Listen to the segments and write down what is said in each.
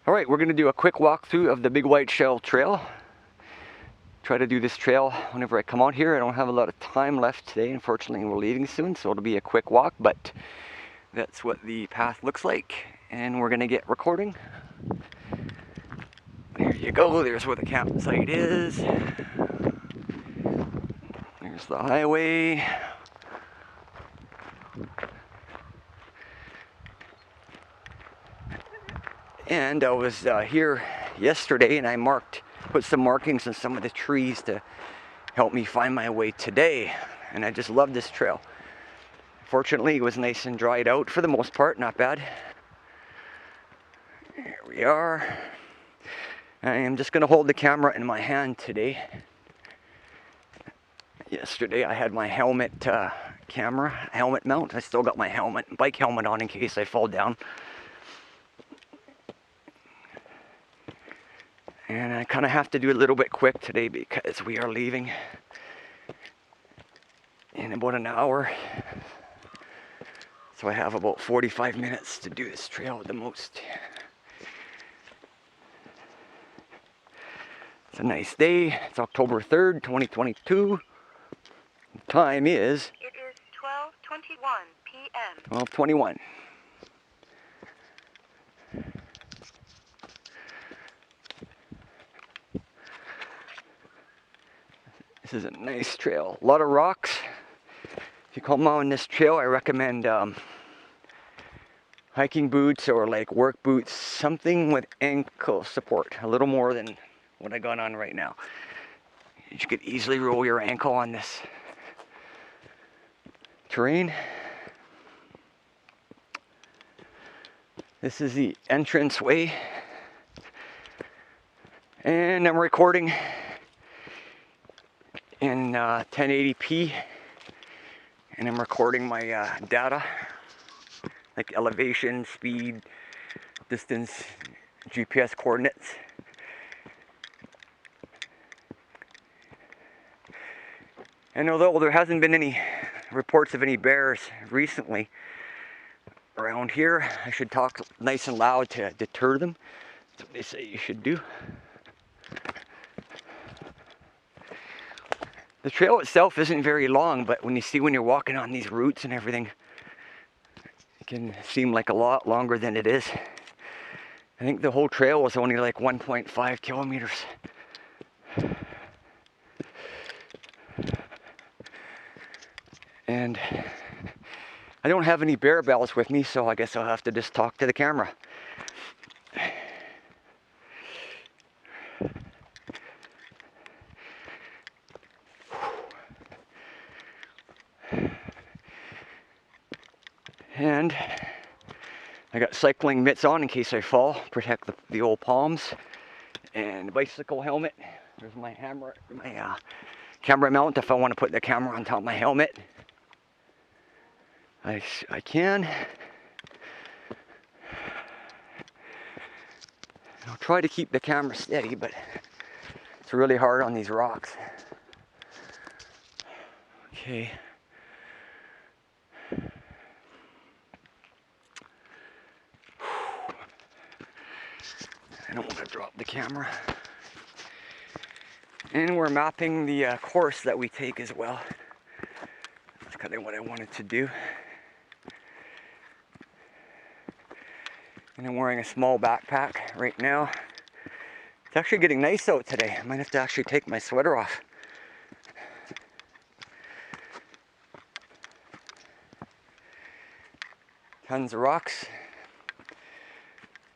Alright, we're going to do a quick walkthrough of the Big Whiteshell Trail. Try to do this trail whenever I come out here. I don't have a lot of time left today, unfortunately. We're leaving soon, so it'll be a quick walk, but that's what the path looks like. And we're going to get recording. There you go, there's where the campsite is. There's the highway. And I was here yesterday and I put some markings on some of the trees to help me find my way today. And I just love this trail. Fortunately, it was nice and dried out for the most part, not bad. Here we are. I am just going to hold the camera in my hand today. Yesterday I had my helmet helmet mount. I still got my bike helmet on in case I fall down. And I kind of have to do a little bit quick today because we are leaving in about an hour. So I have about 45 minutes to do this trail at the most. It's a nice day. It's October 3rd, 2022. The time is... It is 12:21 p.m. 12:21. This is a nice trail. A lot of rocks. If you come on this trail, I recommend hiking boots or like work boots, something with ankle support, a little more than what I got on right now. You could easily roll your ankle on this terrain. This is the entrance way. And I'm recording in 1080p, and I'm recording my data, like elevation, speed, distance, GPS coordinates. And although there hasn't been any reports of any bears recently around here, I should talk nice and loud to deter them. That's what they say you should do. The trail itself isn't very long, but when you're walking on these routes and everything, it can seem like a lot longer than it is. I think the whole trail was only like 1.5 kilometers. And I don't have any bear bells with me, so I guess I'll have to just talk to the camera. And I got cycling mitts on in case I fall, protect the old palms, and bicycle helmet. There's my camera mount if I want to put the camera on top of my helmet. I can. I'll try to keep the camera steady, but it's really hard on these rocks. Okay. I don't want to drop the camera. And we're mapping the course that we take as well. That's kind of what I wanted to do. And I'm wearing a small backpack right now. It's actually getting nice out today. I might have to actually take my sweater off. Tons of rocks.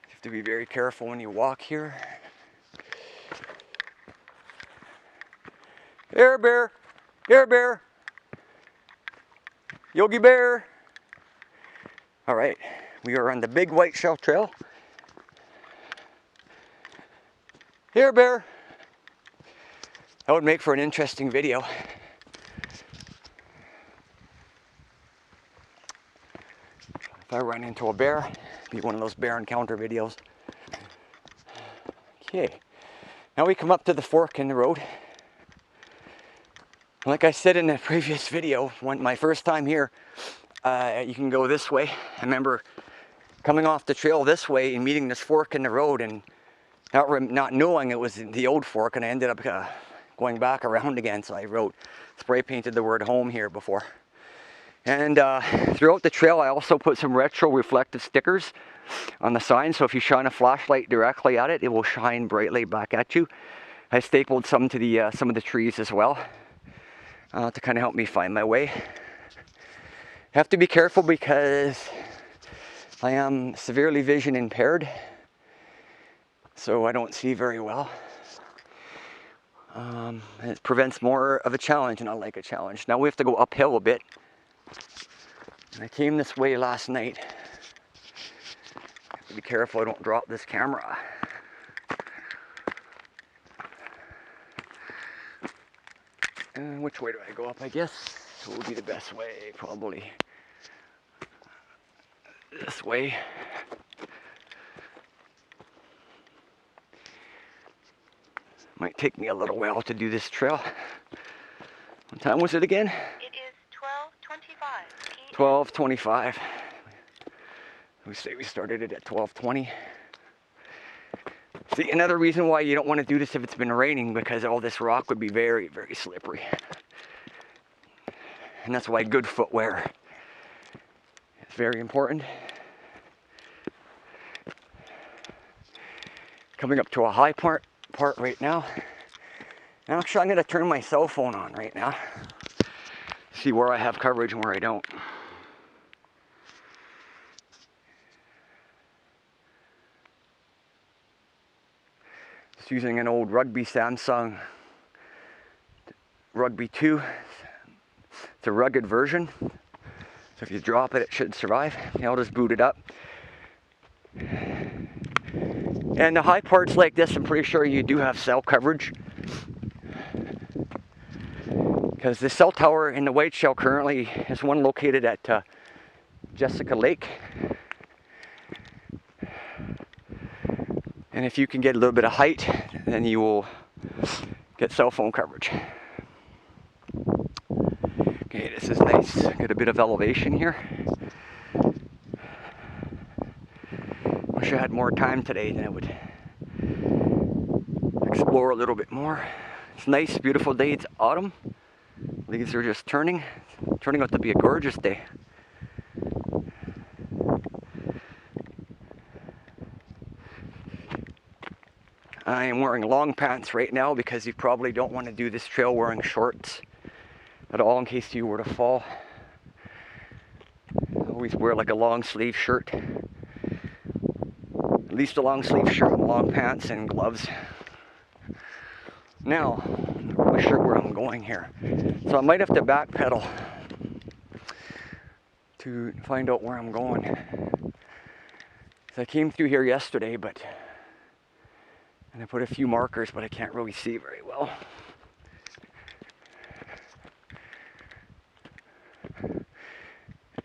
You have to be very careful when you walk here. There, bear! There, bear! Yogi Bear! Alright, we are on the Big Whiteshell Trail. Here, bear! That would make for an interesting video. If I run into a bear, it'd be one of those bear encounter videos. Okay, now we come up to the fork in the road. Like I said in the previous video, my first time here, you can go this way. I remember coming off the trail this way and meeting this fork in the road and not knowing it was the old fork, and I ended up going back around again. So I spray painted the word home here before. And throughout the trail I also put some retro reflective stickers on the sign, so if you shine a flashlight directly at it, it will shine brightly back at you. I stapled some to some of the trees as well to kind of help me find my way. I have to be careful because I am severely vision impaired, so I don't see very well. It prevents more of a challenge, and I like a challenge. Now we have to go uphill a bit. And I came this way last night. I have to be careful I don't drop this camera. And which way do I go up? I guess it would be the best way, probably this way. Might take me a little while to do this trail. What time was it again? It is 12:25 p.m. 12:25. We say we started it at 12:20. See, another reason why you don't want to do this if it's been raining, because all this rock would be very, very slippery. And that's why good footwear is very important. Coming up to a high part right now. Actually, I'm going to turn my cell phone on right now. See where I have coverage and where I don't. Just using an old Rugby Samsung Rugby 2. It's a rugged version. So if you drop it, it should survive. I'll just boot it up. And the high parts like this, I'm pretty sure you do have cell coverage. Because the cell tower in the Whiteshell currently is one located at Jessica Lake. And if you can get a little bit of height, then you will get cell phone coverage. Okay, this is nice. Got a bit of elevation here. Wish I had more time today, then I would explore a little bit more. It's a nice, beautiful day. It's autumn. Leaves are just turning out to be a gorgeous day. I am wearing long pants right now because you probably don't want to do this trail wearing shorts at all in case you were to fall. Always wear like a long sleeve shirt. At least a long sleeve shirt and long pants and gloves. Now, I'm not really sure where I'm going here. So I might have to backpedal to find out where I'm going. So I came through here yesterday, and I put a few markers, but I can't really see very well.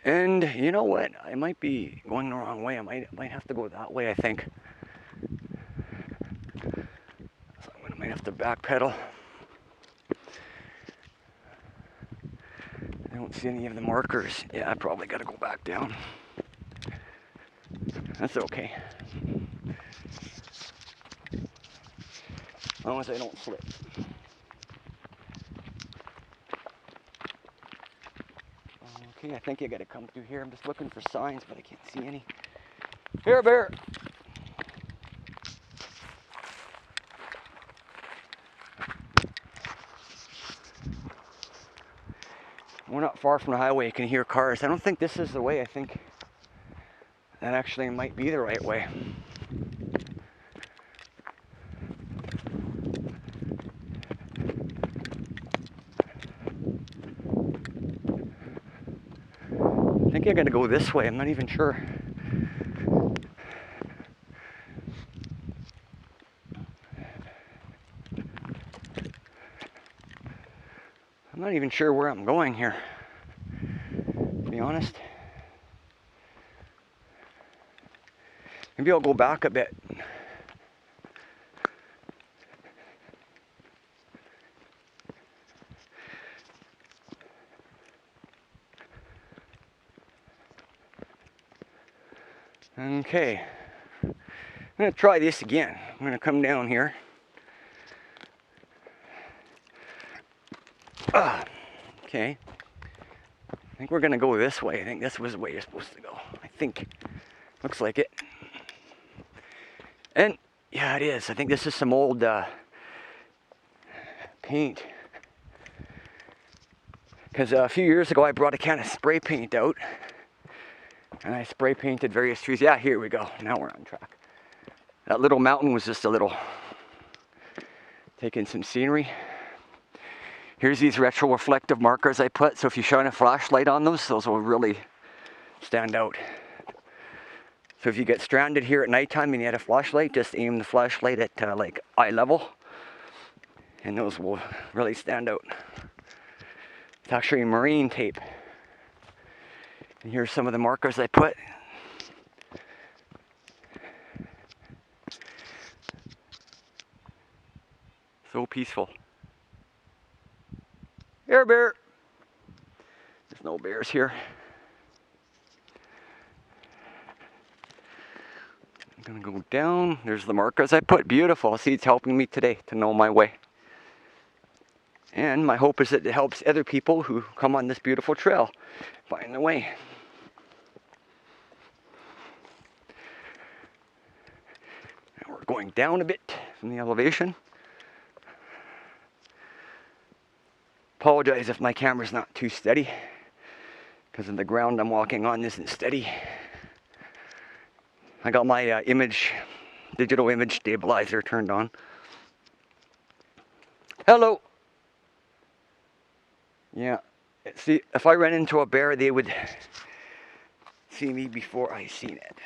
And you know what? I might be going the wrong way. I might have to go that way, I think. So I might have to backpedal. I don't see any of the markers. Yeah, I probably got to go back down. That's okay. As long as I don't slip. Okay, I think I gotta come through here. I'm just looking for signs, but I can't see any. Here, bear! We're not far from the highway. You can hear cars. I don't think this is the way. I think that actually might be the right way. I think I gotta go this way. I'm not even sure. I'm not even sure where I'm going here, to be honest. Maybe I'll go back a bit. Okay, I'm gonna try this again. I'm gonna come down here. Okay. I think we're gonna go this way. I think this was the way you're supposed to go. I think. Looks like it. And yeah, it is. I think this is some old paint. Because a few years ago I brought a can of spray paint out. And I spray painted various trees. Yeah, here we go. Now we're on track. That little mountain was just a little, taking some scenery. Here's these retro-reflective markers I put, so if you shine a flashlight on those will really stand out. So if you get stranded here at nighttime and you had a flashlight, just aim the flashlight at like eye level, and those will really stand out. It's actually marine tape. And here's some of the markers I put. So peaceful. Here, bear. There's no bears here. I'm gonna go down. There's the markers I put. Beautiful. See, it's helping me today to know my way. And my hope is that it helps other people who come on this beautiful trail find their way. Now we're going down a bit from the elevation. Apologize if my camera's not too steady, because of the ground I'm walking on isn't steady. I got my digital image stabilizer turned on. Hello. Yeah, see, if I ran into a bear, they would see me before I seen it.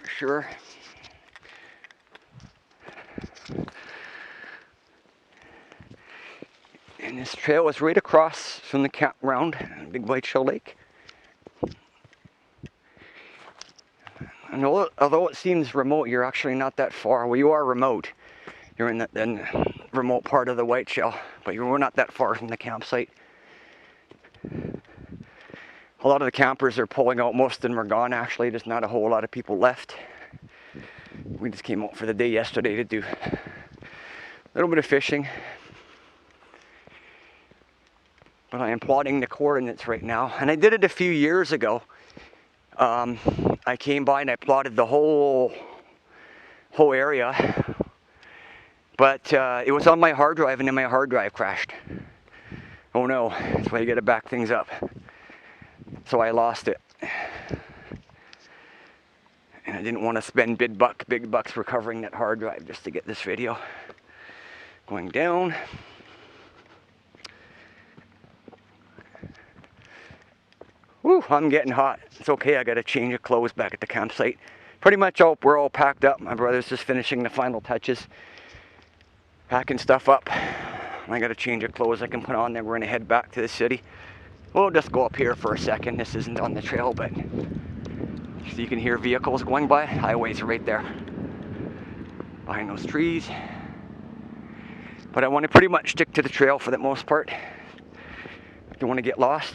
For sure. And this trail is right across from the campground, Big Whiteshell Lake. And although it seems remote, you're actually not that far. Well, you are remote. You're in the remote part of the Whiteshell, but we're not that far from the campsite. A lot of the campers are pulling out. Most of them are gone, actually. There's not a whole lot of people left. We just came out for the day yesterday to do a little bit of fishing. But I am plotting the coordinates right now. And I did it a few years ago. I came by and I plotted the whole area. But it was on my hard drive, and then my hard drive crashed. Oh no, that's why you gotta back things up. So I lost it. And I didn't want to spend big bucks recovering that hard drive just to get this video. Going down. Woo, I'm getting hot. It's okay, I got a change of clothes back at the campsite. Pretty much we're all packed up. My brother's just finishing the final touches. Packing stuff up. I got a change of clothes I can put on, then we're gonna head back to the city. We'll just go up here for a second. This isn't on the trail, but so you can hear vehicles going by. Highway's right there, behind those trees. But I want to pretty much stick to the trail for the most part. Don't want to get lost.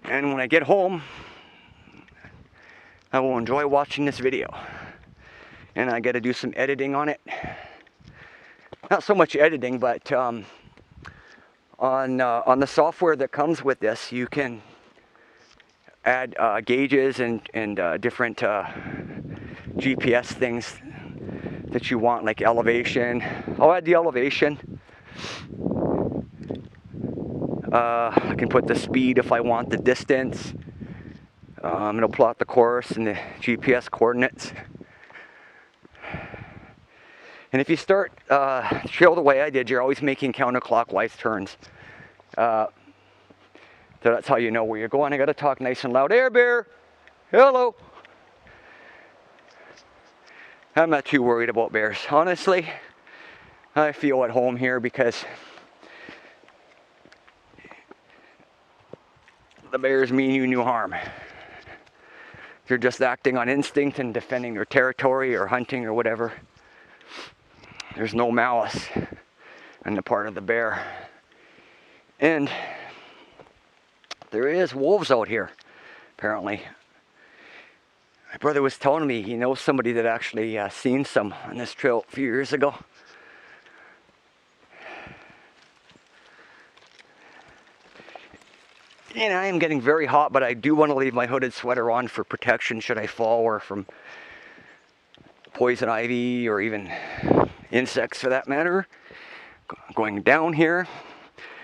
And when I get home, I will enjoy watching this video. And I got to do some editing on it. Not so much editing, but on the software that comes with this, you can add gauges and different GPS things that you want, like elevation. I'll add the elevation. I can put the speed if I want, the distance. It'll plot the course and the GPS coordinates. And if you start trail the way I did, you're always making counterclockwise turns. So that's how you know where you're going. I gotta talk nice and loud. Air bear! Hello! I'm not too worried about bears. Honestly, I feel at home here because the bears mean you no harm. They're just acting on instinct and defending their territory or hunting or whatever. There's no malice on the part of the bear. And there is wolves out here, apparently. My brother was telling me he knows somebody that actually seen some on this trail a few years ago. And I am getting very hot, but I do want to leave my hooded sweater on for protection should I fall, or from poison ivy or even insects for that matter. Going down here.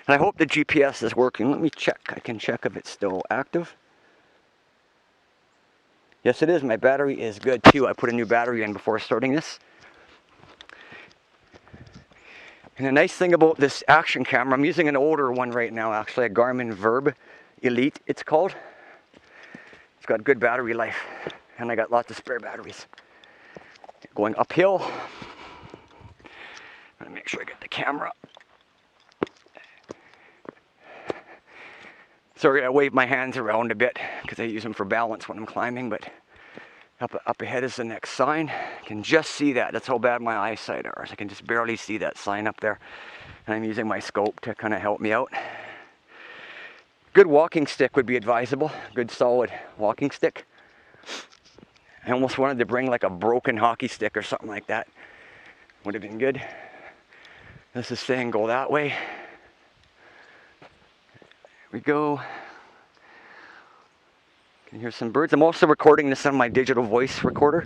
And I hope the GPS is working. Let me check. I can check if it's still active. Yes, it is. My battery is good too. I put a new battery in before starting this. And the nice thing about this action camera, I'm using an older one right now, actually, a Garmin Verb Elite, it's called. It's got good battery life, and I got lots of spare batteries. Going uphill. Let me make sure I get the camera. Sorry, I wave my hands around a bit because I use them for balance when I'm climbing, but up ahead is the next sign. I can just see that. That's how bad my eyesight is. I can just barely see that sign up there. And I'm using my scope to kind of help me out. Good walking stick would be advisable. Good solid walking stick. I almost wanted to bring like a broken hockey stick or something like that. Would have been good. This is saying go that way. Here we go. Can hear some birds. I'm also recording this on my digital voice recorder.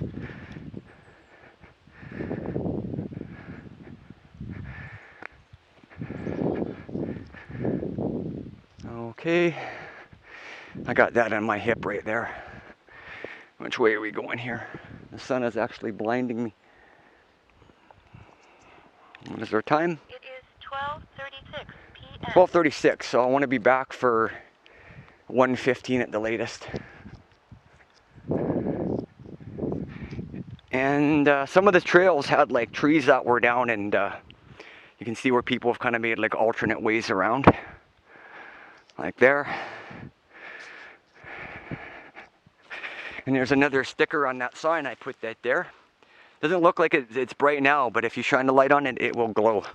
Okay. I got that on my hip right there. Which way are we going here? The sun is actually blinding me. What is our time? It is 12:36 p.m. 12:36, so I want to be back for 1:15 at the latest. And some of the trails had like trees that were down, and you can see where people have kind of made like alternate ways around. Like there. And there's another sticker on that sign. I put that there. Doesn't look like it's bright now, but if you shine the light on it, it will glow.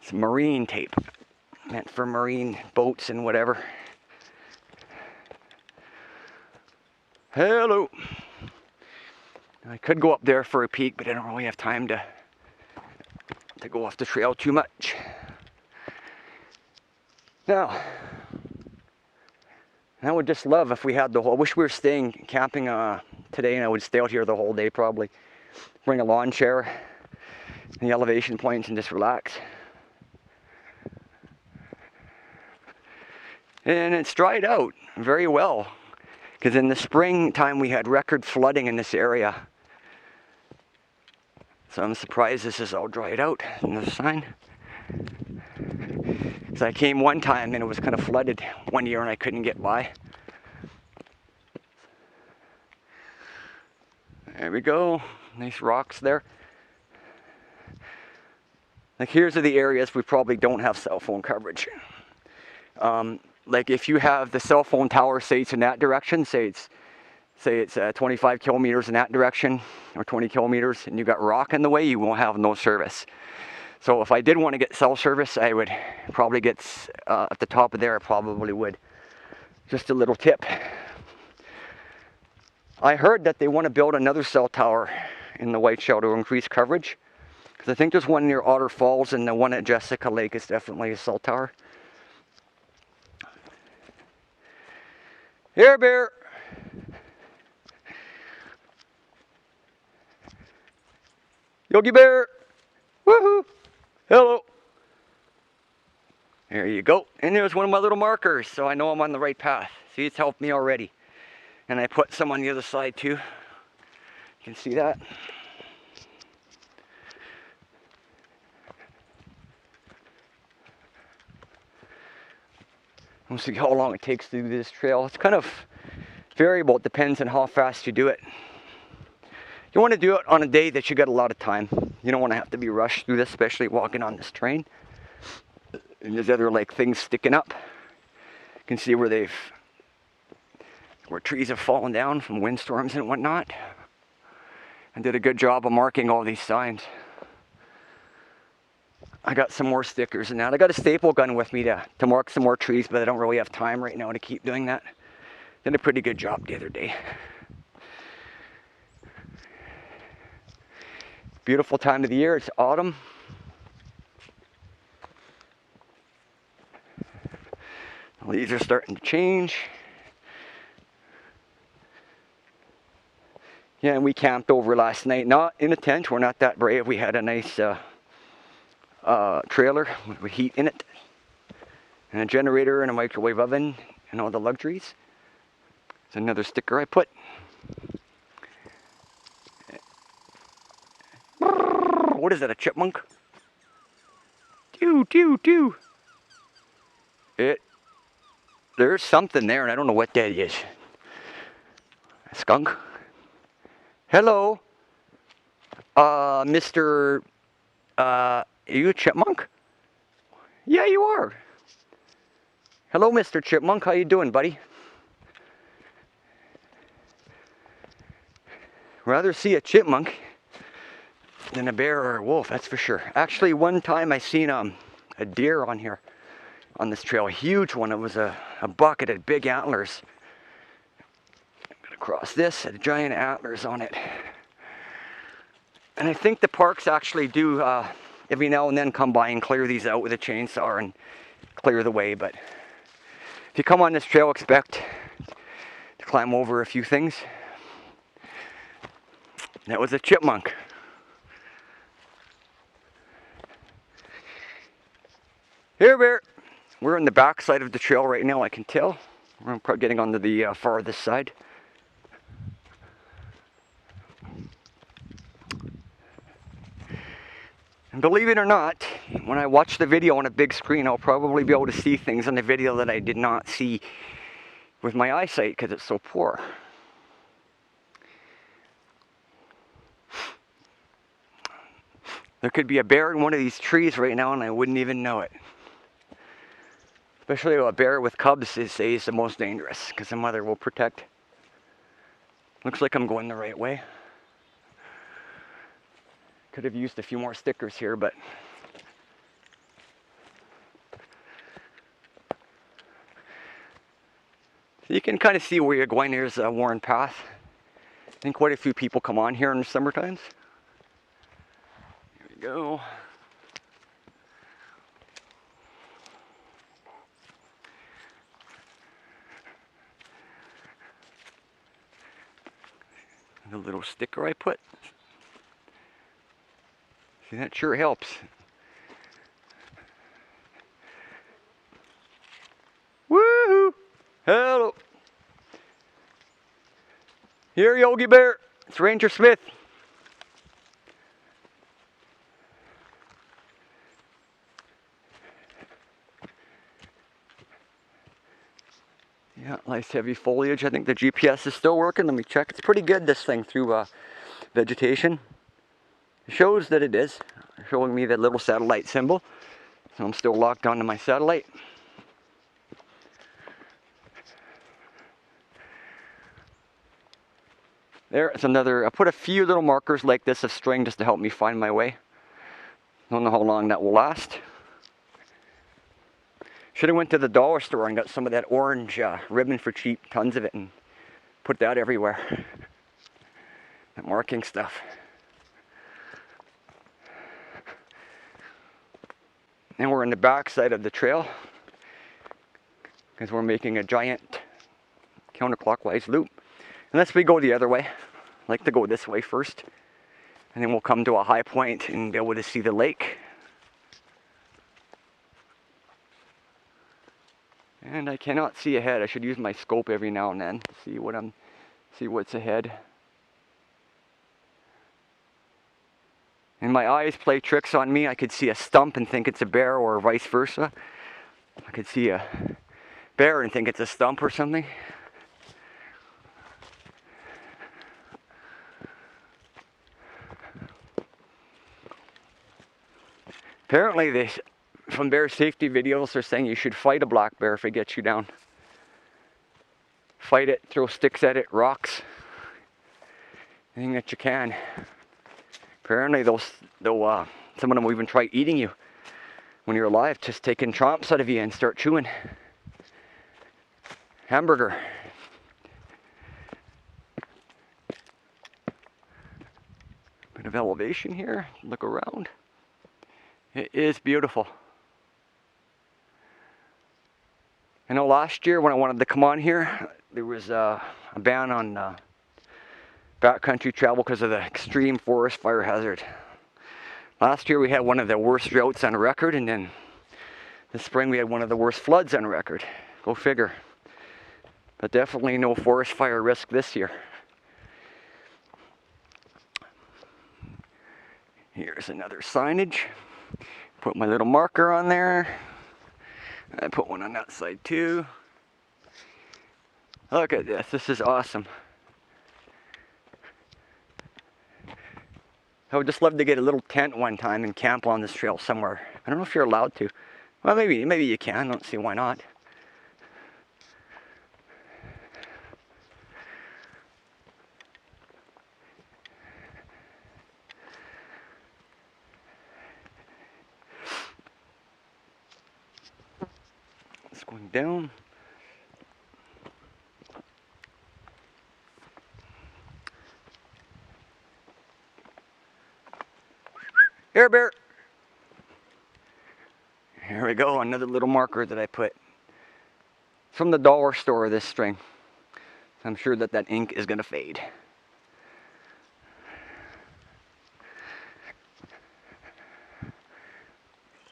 It's marine tape, meant for marine boats and whatever. Hello. I could go up there for a peek, but I don't really have time to go off the trail too much. Now, I would just love if we had the whole, I wish we were staying camping today, and I would stay out here the whole day probably. Bring a lawn chair and the elevation points and just relax. And it's dried out very well, because in the springtime we had record flooding in this area. So I'm surprised this is all dried out. Another sign. Because I came one time and it was kind of flooded one year and I couldn't get by. There we go. Nice rocks there. Like here's are the areas we probably don't have cell phone coverage. Like if you have the cell phone tower, say it's in that direction, say it's 25 kilometers in that direction or 20 kilometers, and you got rock in the way, you won't have no service. So if I did want to get cell service, I would probably get at the top of there. I probably would. Just a little tip. I heard that they want to build another cell tower in the Whiteshell to increase coverage. Because I think there's one near Otter Falls, and the one at Jessica Lake is definitely a cell tower. Here, bear. Yogi Bear. Woohoo. Hello. There you go. And there's one of my little markers, so I know I'm on the right path. See, it's helped me already. And I put some on the other side too. You can see that. We'll see how long it takes to do this trail. It's kind of variable. It depends on how fast you do it. You want to do it on a day that you got a lot of time. You don't want to have to be rushed through this, especially walking on this terrain. And there's other like things sticking up. You can see where trees have fallen down from windstorms and whatnot. And did a good job of marking all these signs. I got some more stickers and that. I got a staple gun with me to mark some more trees, but I don't really have time right now to keep doing that. Did a pretty good job the other day. Beautiful time of the year, it's autumn. The leaves are starting to change. Yeah, and we camped over last night, not in a tent, we're not that brave. We had a nice trailer with heat in it, and a generator and a microwave oven and all the luxuries. It's another sticker I put. What is that, a chipmunk? Doo. There's something there and I don't know what that is. A skunk? Hello? Mr. Are you a chipmunk? Yeah, you are. Hello, Mr. Chipmunk. How you doing, buddy? Rather see a chipmunk than a bear or a wolf, that's for sure. Actually, one time I seen a deer on here, on this trail, a huge one. It was a buck. It had big antlers. I'm gonna cross this, had giant antlers on it. And I think the parks actually do every now and then come by and clear these out with a chainsaw and clear the way, but if you come on this trail, expect to climb over a few things. That was a chipmunk. Here, bear. We're on the back side of the trail right now, I can tell. We're getting onto the farthest side. And believe it or not, when I watch the video on a big screen, I'll probably be able to see things on the video that I did not see with my eyesight because it's so poor. There could be a bear in one of these trees right now and I wouldn't even know it. Especially a bear with cubs, they say, is the most dangerous because the mother will protect. Looks like I'm going the right way. Could have used a few more stickers here, but you can kind of see where you're going. Here's a worn path. I think quite a few people come on here in the summer times. Here we go. The little sticker I put. See, that sure helps. Woohoo! Hello. Here, Yogi Bear. It's Ranger Smith. Yeah, nice heavy foliage. I think the GPS is still working. Let me check. It's pretty good, this thing, through vegetation. It shows that it is. Showing me that little satellite symbol. So I'm still locked onto my satellite. There, it's another. I put a few little markers like this of string just to help me find my way. Don't know how long that will last. Should have went to the dollar store and got some of that orange ribbon for cheap, tons of it, and put that everywhere. That marking stuff. And we're in the back side of the trail because we're making a giant counterclockwise loop. Unless we go the other way. I like to go this way first. And then we'll come to a high point and be able to see the lake. And I cannot see ahead. I should use my scope every now and then to see what's ahead. And my eyes play tricks on me. I could see a stump and think it's a bear, or vice versa. I could see a bear and think it's a stump or something. Apparently, from bear safety videos, they're saying you should fight a black bear if it gets you down. Fight it, throw sticks at it, rocks, anything that you can. Apparently, some of them will even try eating you. when you're alive, just taking chomps out of you and start chewing. Hamburger. Bit of elevation here. Look around. It is beautiful. I know last year when I wanted to come on here, there was a ban on backcountry travel because of the extreme forest fire hazard. Last year we had one of the worst droughts on record, and then this spring we had one of the worst floods on record. Go figure. But definitely no forest fire risk this year. Here's another signage. Put my little marker on there. I put one on that side too. Look at this. This is awesome. I would just love to get a little tent one time and camp on this trail somewhere. I don't know if you're allowed to. Well, maybe you can. I don't see why not. It's going down. Here, bear. Here we go, another little marker that I put. It's from the dollar store, this string. I'm sure that that ink is going to fade.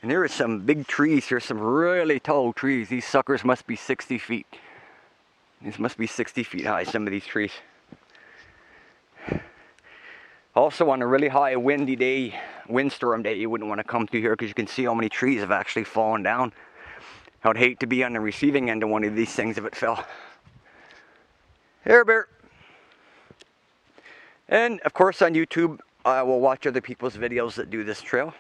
And there are some big trees here, some really tall trees. These suckers must be 60 feet. These must be 60 feet high, some of these trees. Also on a really high windy day, windstorm day, you wouldn't want to come through here because you can see how many trees have actually fallen down. I would hate to be on the receiving end of one of these things if it fell. Here, bear. And of course on YouTube, I will watch other people's videos that do this trail.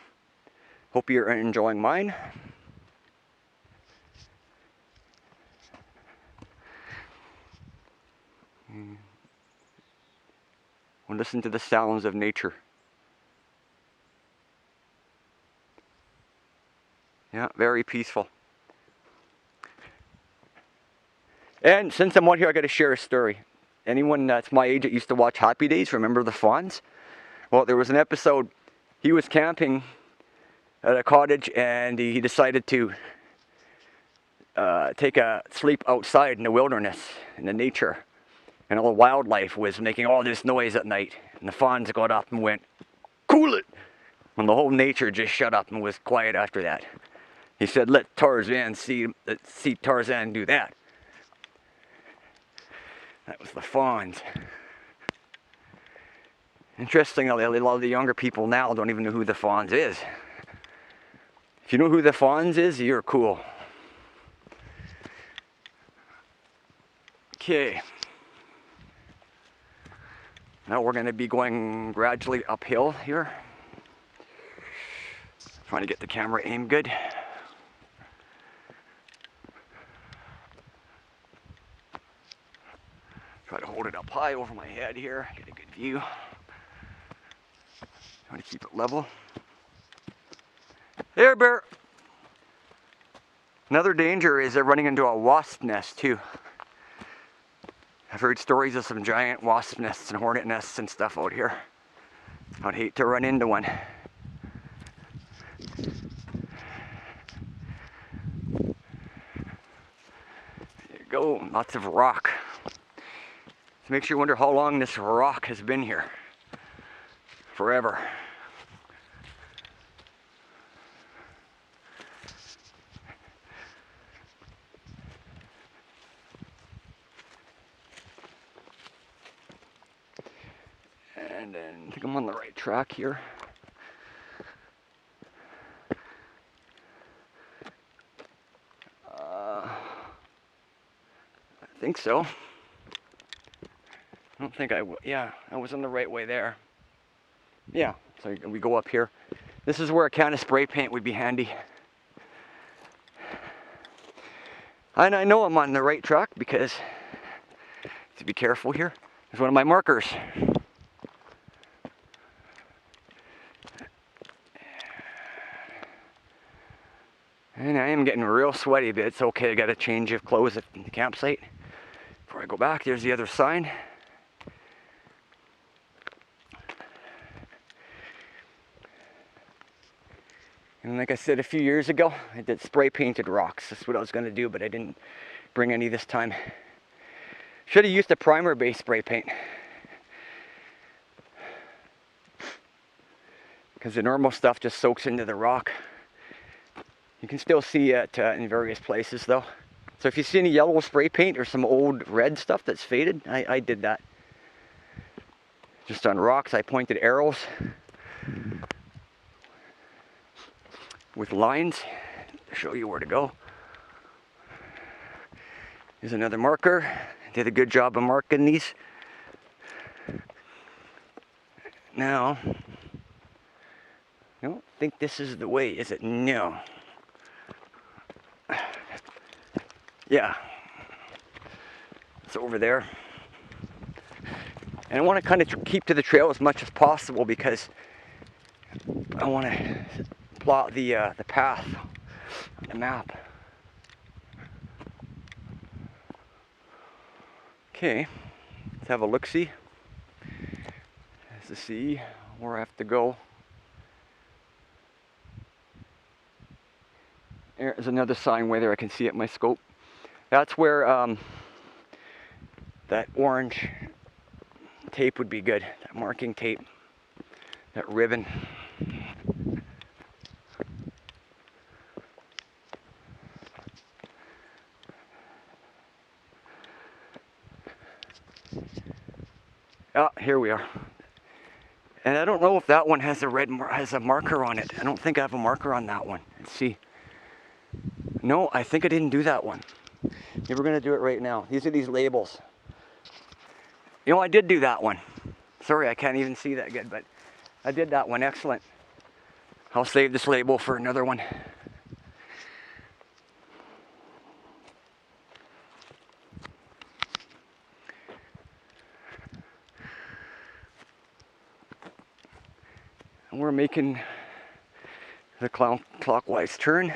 Hope you're enjoying mine. And listen to the sounds of nature. Yeah, very peaceful. And since I'm out here, I got to share a story. Anyone that's my age that used to watch Happy Days, remember the Fonz? Well, there was an episode, he was camping at a cottage and he decided to take a sleep outside in the wilderness, in the nature. And all the wildlife was making all this noise at night. And the Fonz got up and went, "Cool it!" And the whole nature just shut up and was quiet after that. He said, let Tarzan see Tarzan do that. That was the Fonz. Interesting, a lot of the younger people now don't even know who the Fonz is. If you know who the Fonz is, you're cool. Okay. Now we're going to be going gradually uphill here. Trying to get the camera aimed good. Try to hold it up high over my head here, get a good view. Trying to keep it level. There, bear! Another danger is running into a wasp nest too. I've heard stories of some giant wasp nests and hornet nests and stuff out here. I'd hate to run into one. There you go, lots of rock. It makes you wonder how long this rock has been here. Forever. And then I think I'm on the right track here. I think so. I don't think yeah, I was on the right way there. Yeah, so we go up here. This is where a can of spray paint would be handy. And I know I'm on the right track because, to be careful here, there's one of my markers. I am getting real sweaty, but it's okay. I got a change of clothes at the campsite before I go back. There's the other sign. And like I said a few years ago, I did spray painted rocks. That's what I was going to do, but I didn't bring any this time. Should have used a primer based spray paint, because the normal stuff just soaks into the rock. You can still see it in various places though. So if you see any yellow spray paint or some old red stuff that's faded, I did that. Just on rocks, I pointed arrows with lines to show you where to go. Here's another marker. Did a good job of marking these. Now, I don't think this is the way, is it? No. Yeah. It's over there. And I want to kind of keep to the trail as much as possible because I want to plot the path on the map. Okay, let's have a look-see. To see where I have to go. There's another sign way there, I can see it in my scope. That's where that orange tape would be good, that marking tape, that ribbon. Ah, here we are. And I don't know if that one has a marker on it. I don't think I have a marker on that one. Let's see. No, I think I didn't do that one. Okay, we're gonna do it right now. These are these labels. You know, I did do that one. Sorry, I can't even see that good, but I did that one. Excellent. I'll save this label for another one. And we're making the clockwise turn.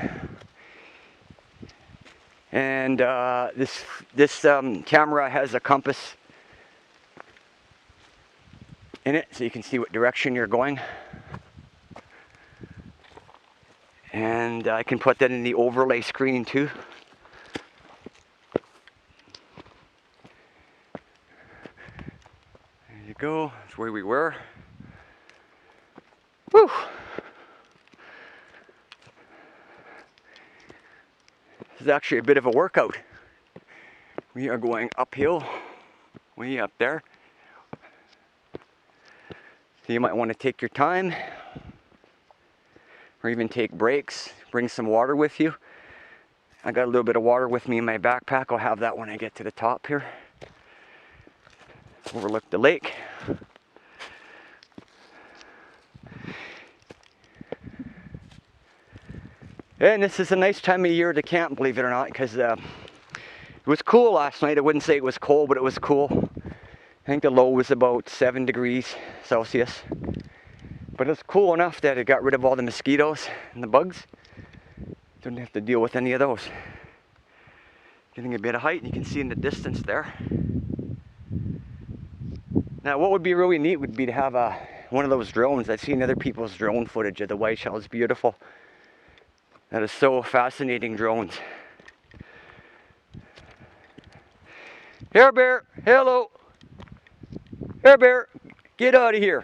And this camera has a compass in it, so you can see what direction you're going. And I can put that in the overlay screen too. There you go, that's where we were. Whew! This is actually a bit of a workout. We are going uphill, way up there. So you might want to take your time, or even take breaks. Bring some water with you. I got a little bit of water with me in my backpack. I'll have that when I get to the top here. Overlook the lake. And this is a nice time of year to camp, believe it or not, because it was cool last night. I wouldn't say it was cold, but it was cool. I think the low was about 7 degrees Celsius. But it's cool enough that it got rid of all the mosquitoes and the bugs. Didn't have to deal with any of those. Getting a bit of height, and you can see in the distance there. Now what would be really neat would be to have one of those drones. I've seen other people's drone footage of the Whiteshell. It's beautiful. That is so fascinating, drones. Hair Bear, hello. Hair Bear, get out of here.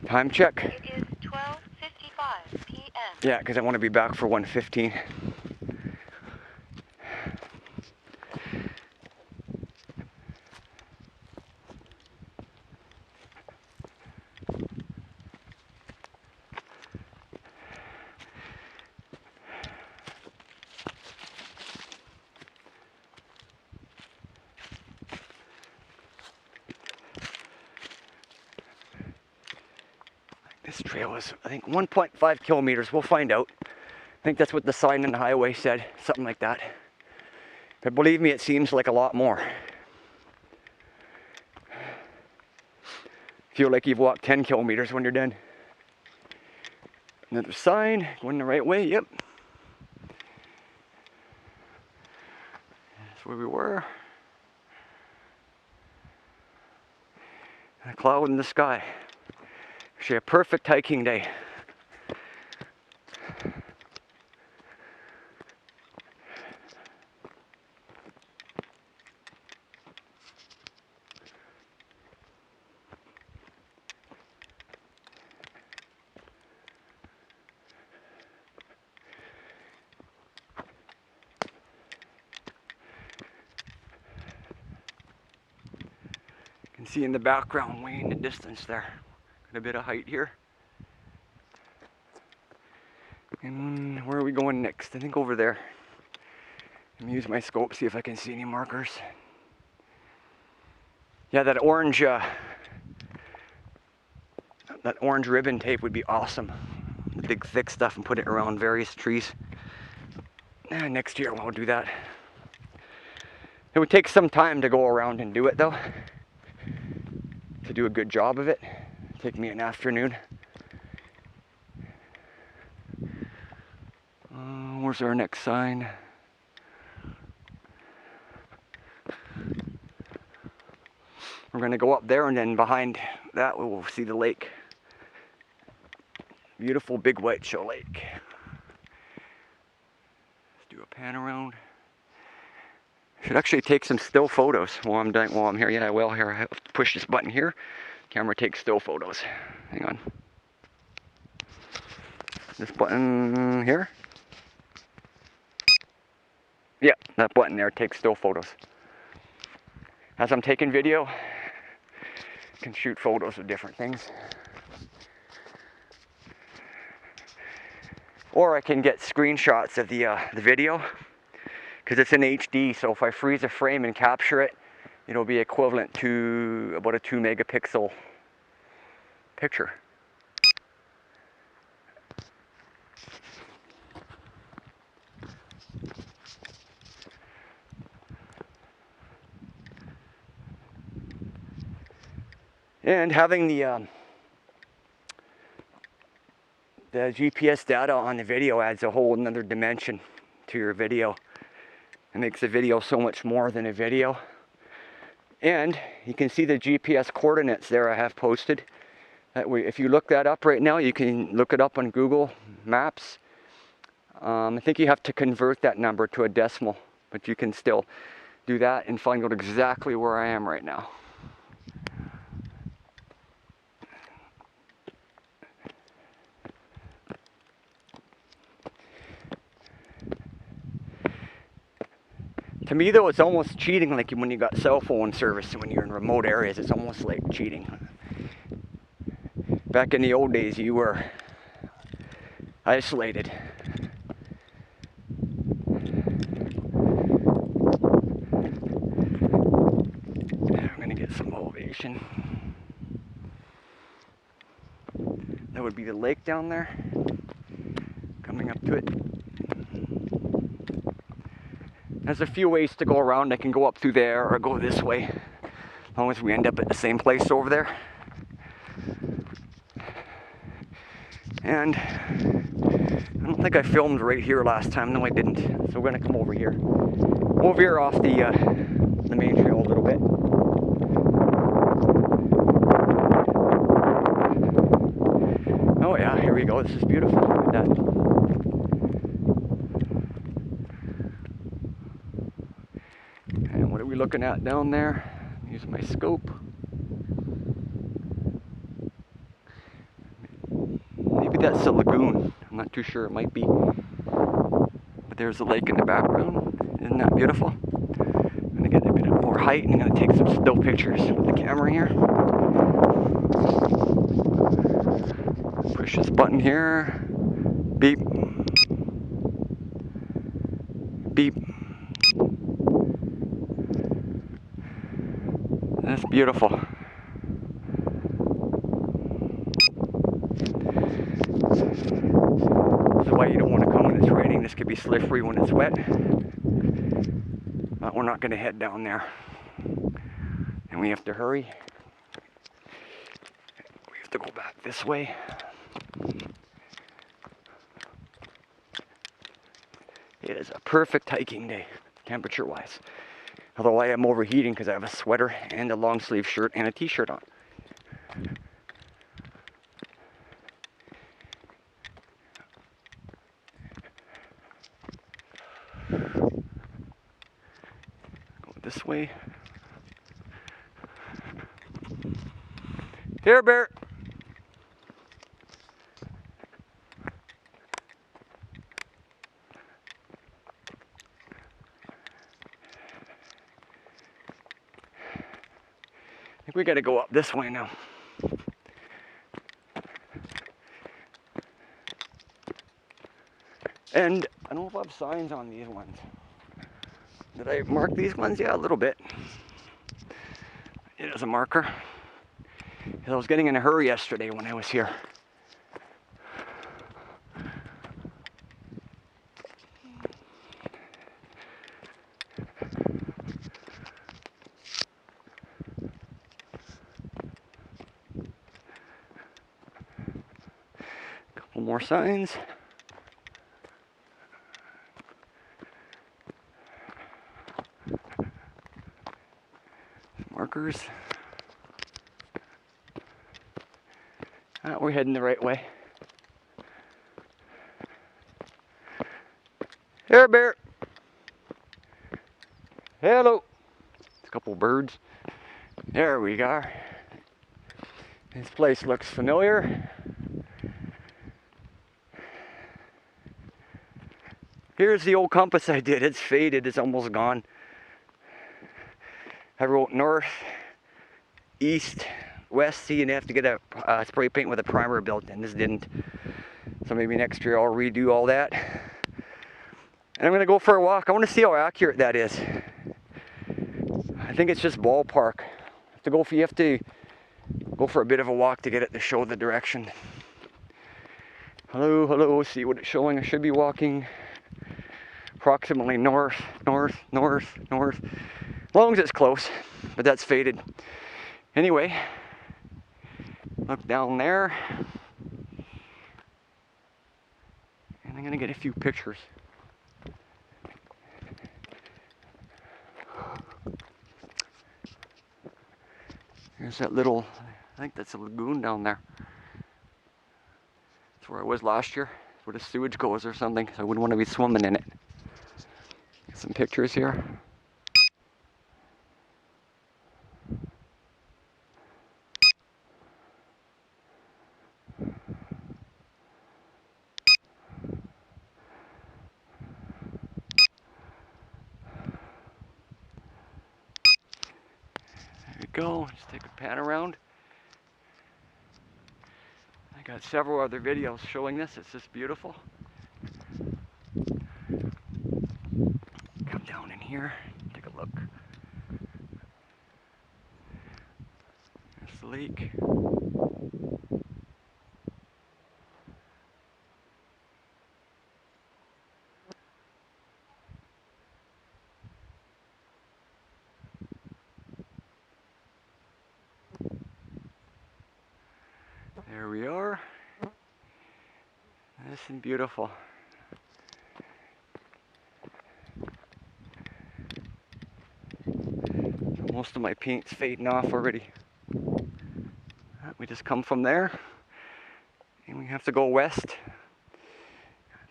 Time check. It is 12:55 p.m. Yeah, because I want to be back for 1:15. This trail is, I think, 1.5 kilometers. We'll find out. I think that's what the sign on the highway said, something like that. But believe me, it seems like a lot more. Feel like you've walked 10 kilometers when you're done. Another sign, going the right way, yep. That's where we were. A cloud in the sky. Actually a perfect hiking day. You can see in the background, way in the distance there. Got a bit of height here. And where are we going next? I think over there. Let me use my scope, see if I can see any markers. Yeah, that orange ribbon tape would be awesome. The big thick stuff, and put it around various trees. Next year we'll do that. It would take some time to go around and do it though. To do a good job of it. It'd take me an afternoon. Where's our next sign? We're gonna go up there, and then behind that we will see the lake. Beautiful Big Whiteshell Lake. Let's do a pan around. Should actually take some still photos while I'm here. Yeah, I will. Here, I have to push this button here. Camera takes still photos. Hang on. This button here. Yeah, that button there takes still photos. As I'm taking video, I can shoot photos of different things. Or I can get screenshots of the video, because it's in HD, so if I freeze a frame and capture it, it'll be equivalent to about a 2 megapixel picture. And having the GPS data on the video adds a whole another dimension to your video. It makes the video so much more than a video. And you can see the GPS coordinates there I have posted. That way, if you look that up right now, you can look it up on Google Maps. I think you have to convert that number to a decimal, but you can still do that and find out exactly where I am right now. To me though, it's almost cheating, like when you got cell phone service, when you're in remote areas, it's almost like cheating. Back in the old days, you were isolated. I'm gonna get some elevation. That would be the lake down there. Coming up to it. There's a few ways to go around. I can go up through there or go this way, as long as we end up at the same place over there. And I don't think I filmed right here last time. No, I didn't. So we're gonna come over here. We'll veer off the main trail a little bit. Oh yeah, here we go. This is beautiful. Look at that. And what are we looking at down there? Use my scope. Maybe that's a lagoon. I'm not too sure. It might be. But there's a lake in the background. Isn't that beautiful? I'm gonna get a bit more height and I'm gonna take some still pictures with the camera here. Push this button here. Beep. Beep. That's beautiful. why you don't want to come when it's raining. This could be slippery when it's wet. But we're not going to head down there. And we have to hurry. We have to go back this way. It is a perfect hiking day, temperature-wise. Although I am overheating because I have a sweater and a long sleeve shirt and a t-shirt on. Go this way. Here, Bear. I think we got to go up this way now. And I don't know if I have signs on these ones. Did I mark these ones? Yeah, a little bit. It is a marker. I was getting in a hurry yesterday when I was here. Couple more signs. Markers. We're heading the right way. Here, Bear. Hello. A couple birds. There we are. This place looks familiar. Here's the old compass I did. It's faded. It's almost gone. I wrote north, east, west. See, and you have to get a spray paint with a primer built in. This didn't. So maybe next year I'll redo all that. And I'm going to go for a walk. I want to see how accurate that is. I think it's just ballpark. You have to go for a bit of a walk to get it to show the direction. Hello, hello. See what it's showing. I should be walking approximately north, north, north, north. As long as it's close, but that's faded. Anyway, look down there. And I'm going to get a few pictures. There's that little, I think that's a lagoon down there. That's where I was last year. That's where the sewage goes or something, so I wouldn't want to be swimming in it. Get some pictures here. There we go, just take a pan around. I got several other videos showing this, it's just beautiful. Come down in here, take a look. There's the lake. There we are. Nice and beautiful. Most of my paint's fading off already. We just come from there and we have to go west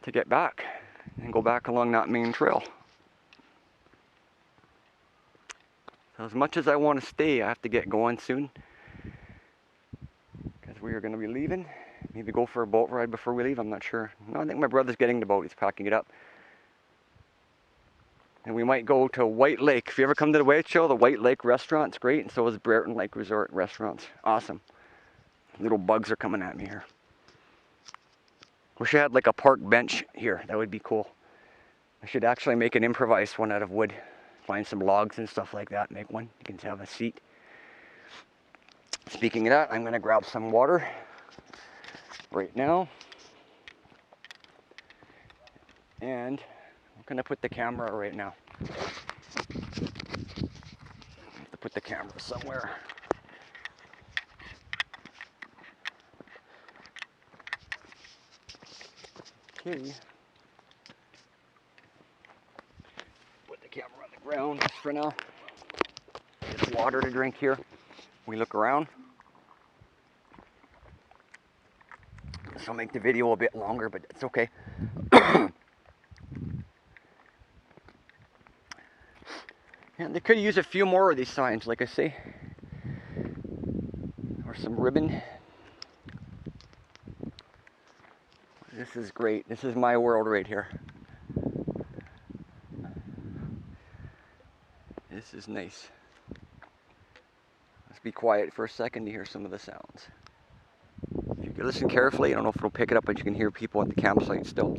to get back and go back along that main trail. So as much as I want to stay, I have to get going soon because we are going to be leaving. Maybe go for a boat ride before we leave, I'm not sure. No, I think my brother's getting the boat, he's packing it up. And we might go to White Lake. If you ever come to the Whiteshell, the White Lake restaurant's great, and so is Brereton Lake Resort restaurants. Awesome. Little bugs are coming at me here. Wish I had like a park bench here. That would be cool. I should actually make an improvised one out of wood. Find some logs and stuff like that. Make one. You can have a seat. Speaking of that, I'm going to grab some water right now. And I'm gonna put the camera right now. I have to put the camera somewhere. Okay. Put the camera on the ground just for now. There's water to drink here. We look around. This will make the video a bit longer, but it's okay. And they could use a few more of these signs, like I say. Or some ribbon. This is great. This is my world right here. This is nice. Let's be quiet for a second to hear some of the sounds. If you can listen carefully, I don't know if it'll pick it up, but you can hear people at the campsite still.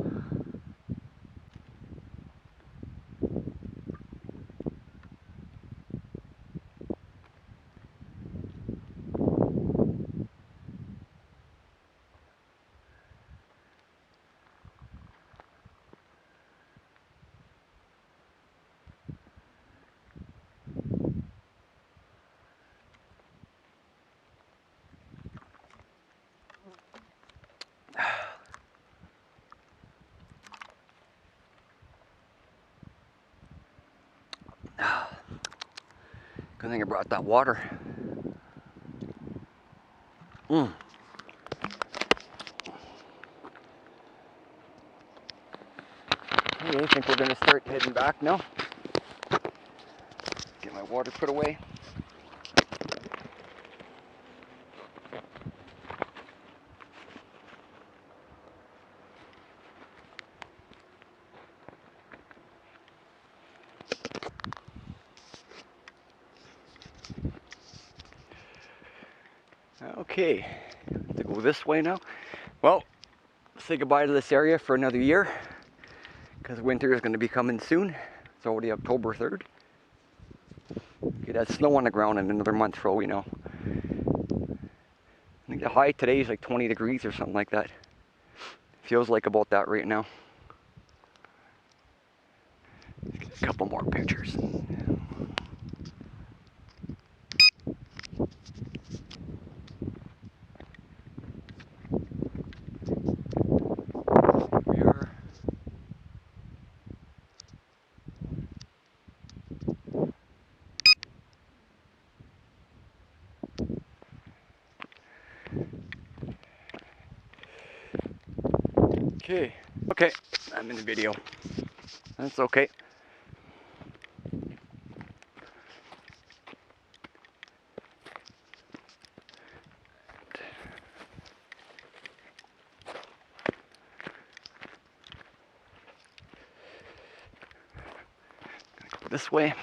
Good thing I brought that water. Okay, I think we're gonna start heading back now. Get my water put away. Okay, to go this way now. Well, say goodbye to this area for another year, because winter is going to be coming soon. It's already October 3rd. Get that snow on the ground in another month for all we know. I think the high today is like 20 degrees or something like that. Feels like about that right now. Let's get a couple more pictures. Okay, I'm in the video. That's okay. Gonna go this way.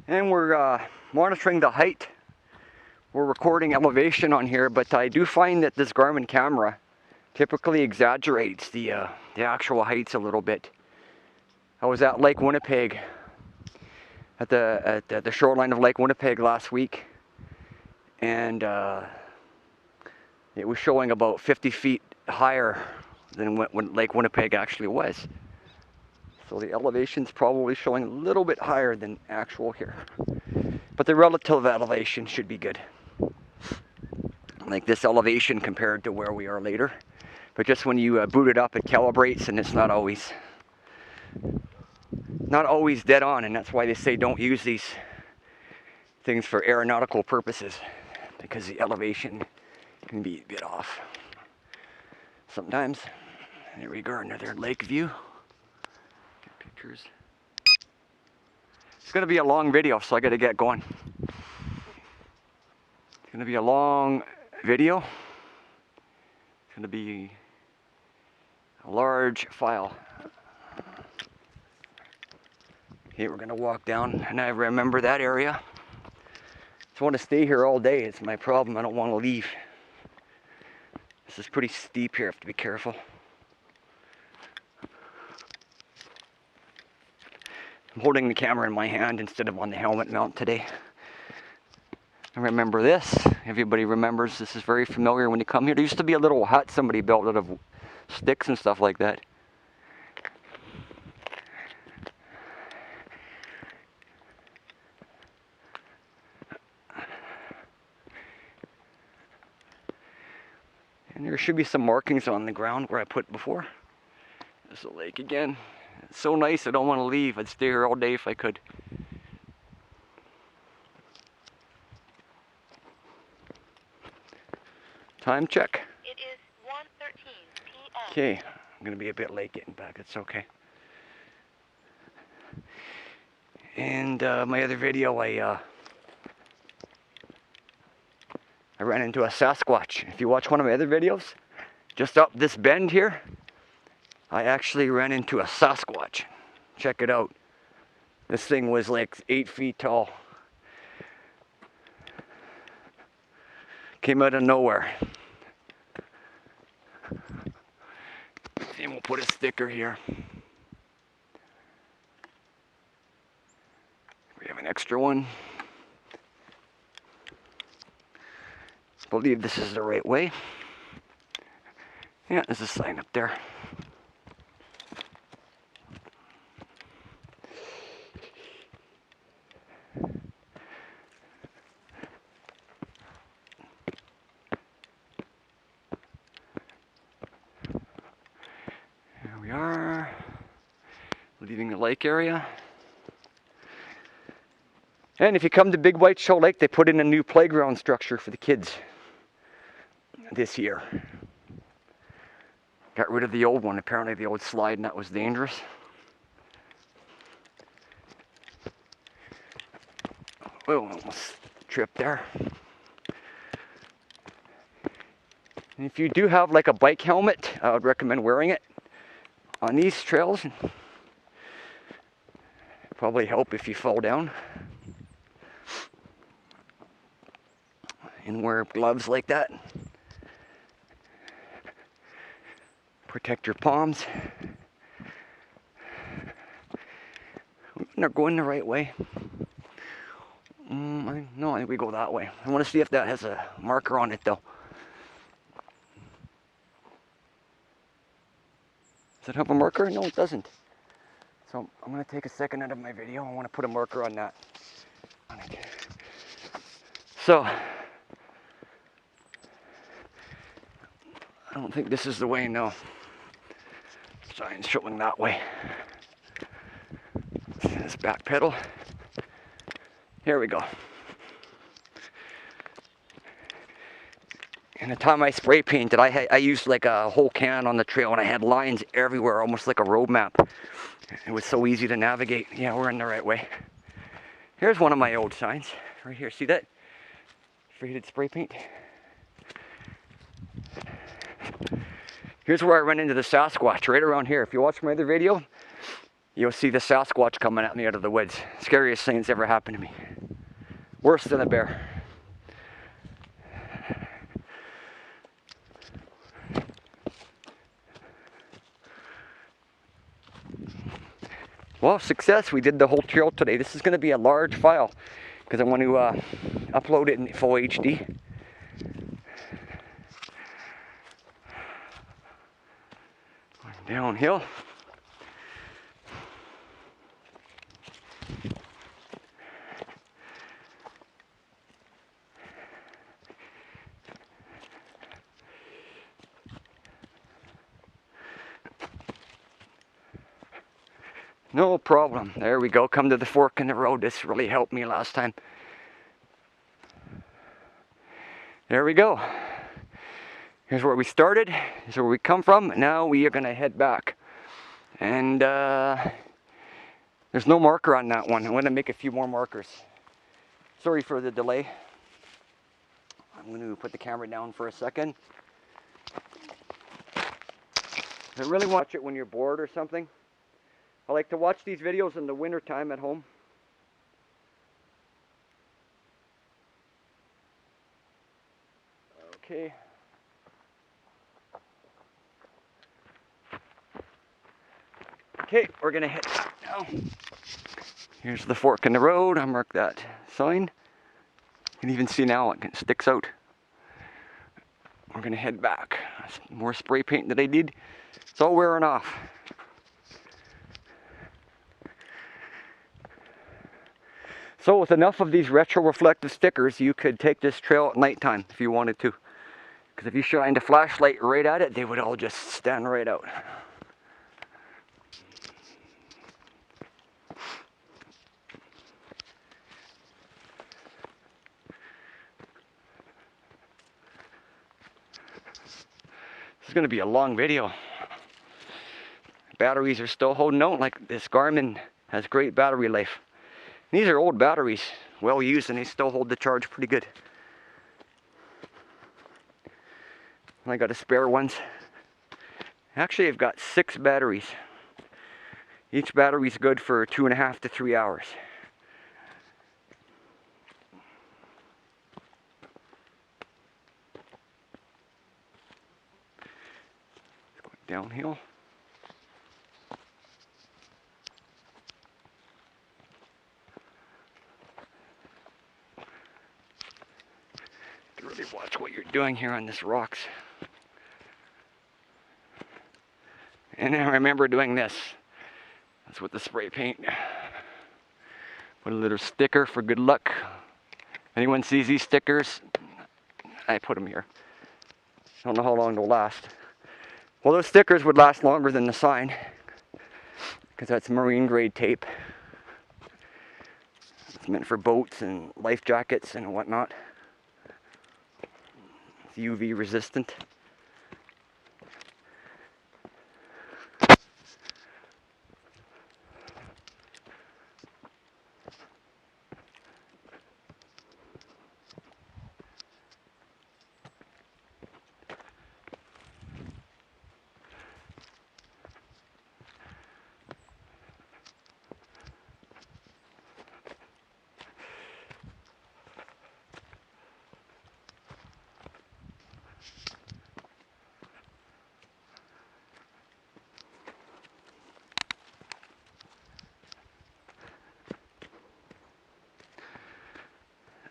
And we're monitoring the height. We're recording elevation on here, but I do find that this Garmin camera typically exaggerates the actual heights a little bit. I was at Lake Winnipeg, at the shoreline of Lake Winnipeg last week, and it was showing about 50 feet higher than what Lake Winnipeg actually was. So the elevation's probably showing a little bit higher than actual here. But the relative elevation should be good. Like this elevation compared to where we are later. But just when you boot it up, it calibrates, and it's not always dead on, and that's why they say don't use these things for aeronautical purposes, because the elevation can be a bit off sometimes. There we go, another lake view. Get pictures. It's gonna be a long video, so I gotta get going. It's gonna be a long video. It's gonna be a large file. Okay, we're gonna walk down, and I remember that area. Just want to stay here all day. It's my problem. I don't want to leave. This is pretty steep here. I have to be careful. I'm holding the camera in my hand instead of on the helmet mount today. I remember this. everybody remembers. This is very familiar when you come here. There used to be a little hut somebody built out of sticks and stuff like that. And there should be some markings on the ground where I put before. There's the lake again. It's so nice, I don't want to leave. I'd stay here all day if I could. Time check. It is 1:13 p.m. Okay, I'm going to be a bit late getting back. It's okay. And my other video, I ran into a Sasquatch. If you watch one of my other videos, just up this bend here, I actually ran into a Sasquatch. Check it out. This thing was like 8 feet tall. Came out of nowhere. And we'll put a sticker here. We have an extra one. I believe this is the right way. Yeah, there's a sign up there. Here we are, leaving the lake area. And if you come to Big Whiteshell Lake, they put in a new playground structure for the kids this year. Got rid of the old one, apparently the old slide, and that was dangerous. Oh, almost tripped there. And if you do have like a bike helmet, I would recommend wearing it on these trails. Probably help if you fall down. And wear gloves like that. Protect your palms. We're going the right way. No, I think we go that way. I want to see if that has a marker on it though. Does it have a marker? No, it doesn't. So I'm going to take a second out of my video. I want to put a marker on that. So, I don't think this is the way, no. Sign's showing that way. Let's back pedal. Here we go. And the time I spray painted, I used like a whole can on the trail, and I had lines everywhere, almost like a road map. It was so easy to navigate. Yeah, we're in the right way. Here's one of my old signs, right here. See that? Faded spray paint. Here's where I ran into the Sasquatch, right around here. If you watch my other video, you'll see the Sasquatch coming at me out of the woods. Scariest thing that's ever happened to me. Worse than a bear. Well, success. We did the whole trail today. This is going to be a large file because I want to upload it in full HD. Downhill. No problem. There we go. Come to the fork in the road. This really helped me last time. There we go. Here's where we started. Here's where we come from. Now we are going to head back. And there's no marker on that one. I'm going to make a few more markers. Sorry for the delay. I'm going to put the camera down for a second. I really watch it when you're bored or something. I like to watch these videos in the winter time at home. Okay. Okay, we're gonna head back now. Here's the fork in the road. I'll mark that sign. You can even see now it sticks out. We're gonna head back. More spray paint that I did. It's all wearing off. So with enough of these retro reflective stickers, you could take this trail at nighttime if you wanted to. Because if you shined a flashlight right at it, they would all just stand right out. This is going to be a long video. Batteries are still holding out. Like this Garmin has great battery life. These are old batteries, well used, and they still hold the charge pretty good. I got a spare ones. Actually, I've got 6 batteries. Each battery's good for 2.5 to 3 hours. It's going downhill. Really watch what you're doing here on this rocks. And I remember doing this. That's with the spray paint. Put a little sticker for good luck. Anyone sees these stickers, I put them here. Don't know how long they'll last. Well, those stickers would last longer than the sign, because that's marine grade tape. It's meant for boats and life jackets and whatnot. It's UV resistant.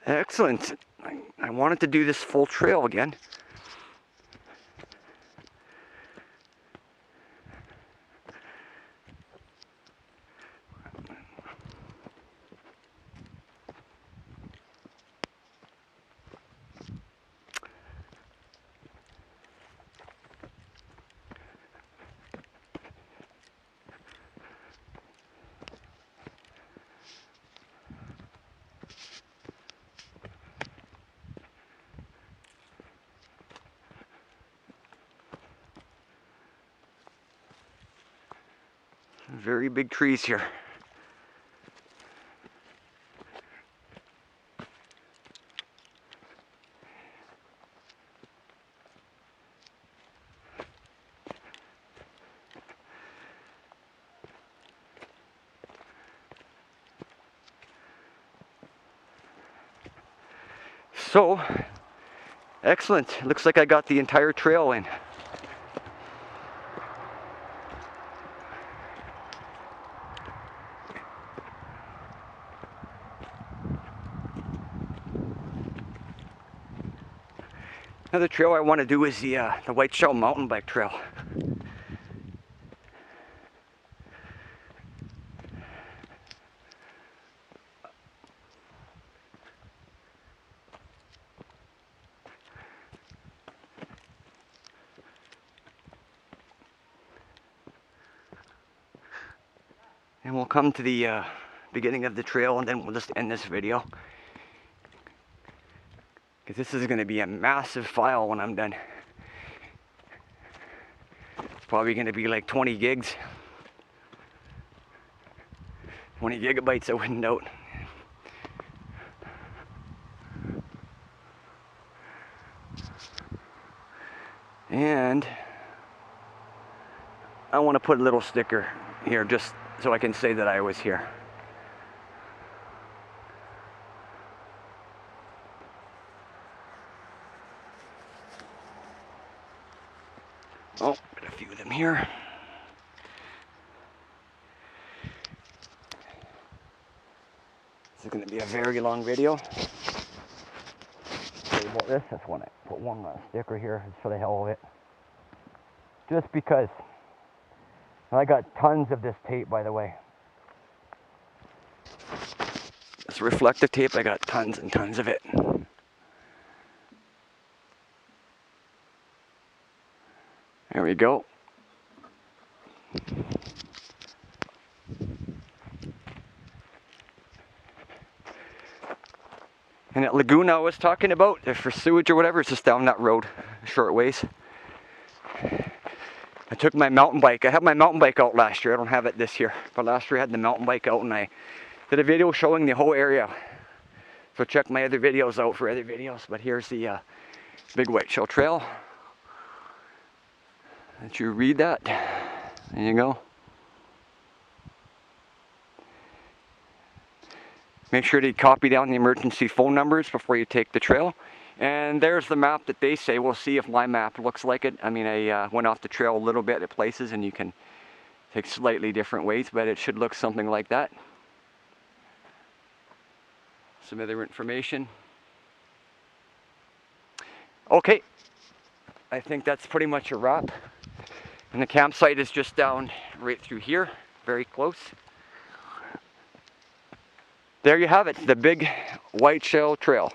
Excellent. I wanted to do this full trail again. Very big trees here. So, excellent. Looks like I got the entire trail in. Another trail I want to do is the Whiteshell mountain bike trail. And we'll come to the beginning of the trail, and then we'll just end this video. Because this is going to be a massive file when I'm done. It's probably going to be like 20 gigs. 20 gigabytes, I wouldn't doubt. And I want to put a little sticker here just so I can say that I was here. Oh, got a few of them here. This is going to be a very long video. about this? Just want to put one sticker here just for the hell of it. Just because. And I got tons of this tape, by the way. This reflective tape, I got tons and tons of it. There we go. And that lagoon I was talking about, for sewage or whatever, it's just down that road, short ways. I took my mountain bike. I had my mountain bike out last year. I don't have it this year. But last year I had the mountain bike out and I did a video showing the whole area. So check my other videos out for other videos. But here's the Big Whiteshell Trail. Let you read that. There you go. Make sure to copy down the emergency phone numbers before you take the trail. And there's the map that they say. We'll see if my map looks like it. I mean, I went off the trail a little bit at places and you can take slightly different ways, but it should look something like that. Some other information. Okay, I think that's pretty much a wrap. And the campsite is just down right through here, very close. There you have it, the Big Whiteshell Trail.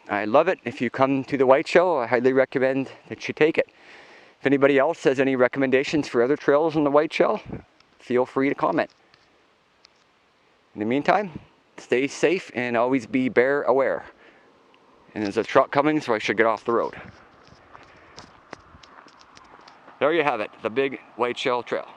I love it. If you come to the Whiteshell, I highly recommend that you take it. If anybody else has any recommendations for other trails in the Whiteshell, feel free to comment. In the meantime, stay safe and always be bear aware. And there's a truck coming, so I should get off the road. There you have it, the Big Whiteshell Trail.